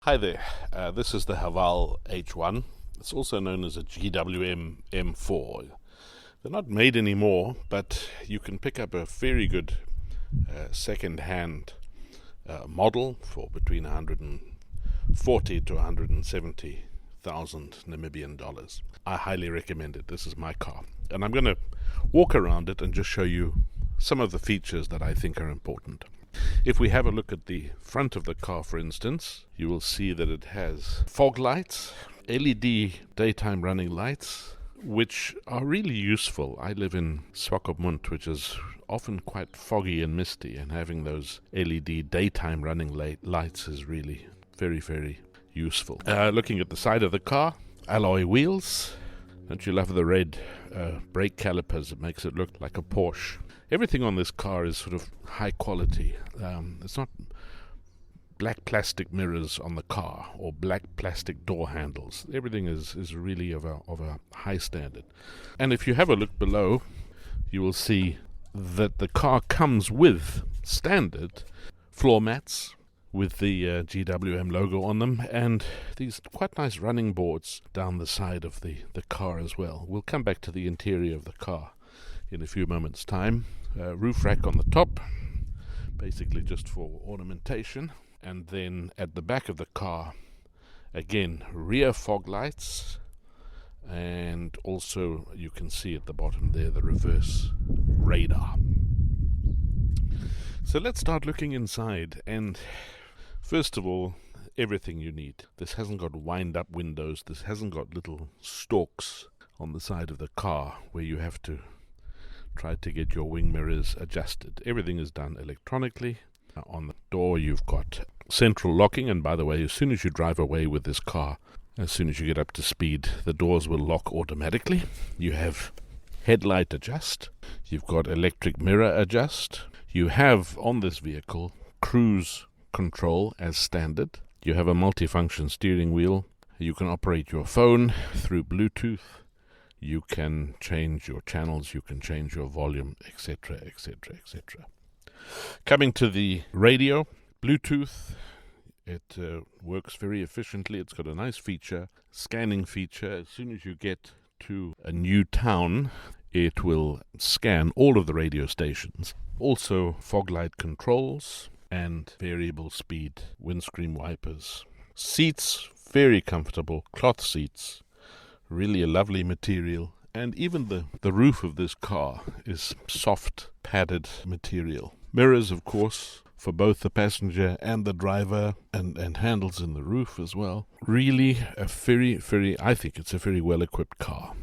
Hi there, this is the Haval H1. It's also known as a GWM M4. They're not made anymore, but you can pick up a very good second-hand model for between 140 to 170,000 Namibian dollars. I highly recommend it. This is my car. And I'm going to walk around it and just show you some of the features that I think are important. If we have a look at the front of the car, for instance, you will see that it has fog lights, LED daytime running lights, which are really useful. I live in Swakopmund, which is often quite foggy and misty, and having those LED daytime running lights is really very, very useful. Looking at the side of the car, alloy wheels. Don't you love the red brake calipers? It makes it look like a Porsche. Everything on this car is sort of high quality. It's not black plastic mirrors on the car or black plastic door handles. Everything is really of a high standard. And if you have a look below, you will see that the car comes with standard floor mats with the GWM logo on them, and these quite nice running boards down the side of the car as well. We'll come back to the interior of the car in a few moments' time. Roof rack on the top, basically just for ornamentation. And then at the back of the car, again, rear fog lights, and also you can see at the bottom there the reverse radar. So let's start looking inside, and first of all, everything you need. This hasn't got wind-up windows. This hasn't got little stalks on the side of the car where you have to try to get your wing mirrors adjusted. Everything is done electronically. On the door you've got central locking, and by the way, as soon as you drive away with this car, as soon as you get up to speed, the doors will lock automatically. You have headlight adjust. You've got electric mirror adjust. You have on this vehicle cruise control as standard. You have a multifunction steering wheel. You can operate your phone through Bluetooth. You can change your channels, you can change your volume, etc., etc., etc. Coming to the radio, Bluetooth, it works very efficiently. It's got a nice feature, scanning feature. As soon as you get to a new town, it will scan all of the radio stations. Also, fog light controls and variable speed windscreen wipers. Seats, very comfortable, cloth seats. Really a lovely material, and even the roof of this car is soft padded material. Mirrors, of course, for both the passenger and the driver, and handles in the roof as well. Really a I think it's a very well equipped car.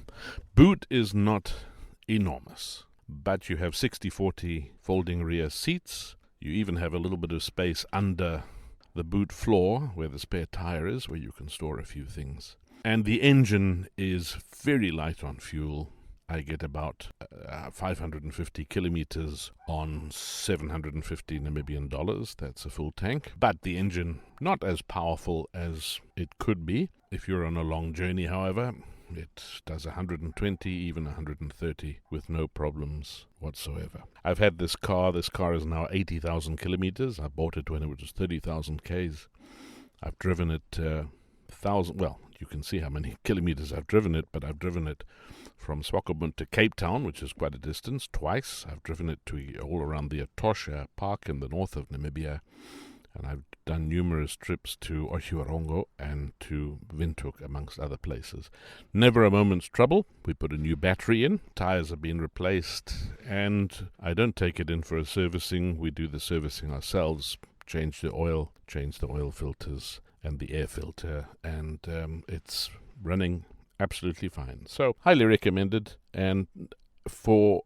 Boot is not enormous, but you have 60-40 folding rear seats. You even have a little bit of space under the boot floor where the spare tire is, where you can store a few things. And the engine is very light on fuel. I get about 550 kilometers on 750 Namibian dollars. That's a full tank. But the engine, not as powerful as it could be. If you're on a long journey, however, it does 120, even 130 with no problems whatsoever. I've had this car. This car is now 80,000 kilometers. I bought it when it was 30,000 Ks. I've driven it you can see how many kilometers I've driven it, but I've driven it from Swakopmund to Cape Town, which is quite a distance, twice. I've driven it to all around the Etosha Park in the north of Namibia, and I've done numerous trips to Otjiwarongo and to Windhoek, amongst other places. Never a moment's trouble. We put a new battery in, tires have been replaced, and I don't take it in for a servicing. We do the servicing ourselves, change the oil filters and the air filter, and it's running absolutely fine. So, highly recommended, and for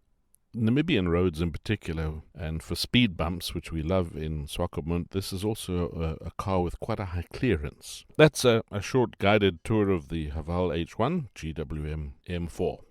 Namibian roads in particular, and for speed bumps, which we love in Swakopmund, this is also a car with quite a high clearance. That's a short guided tour of the Haval H1 GWM M4.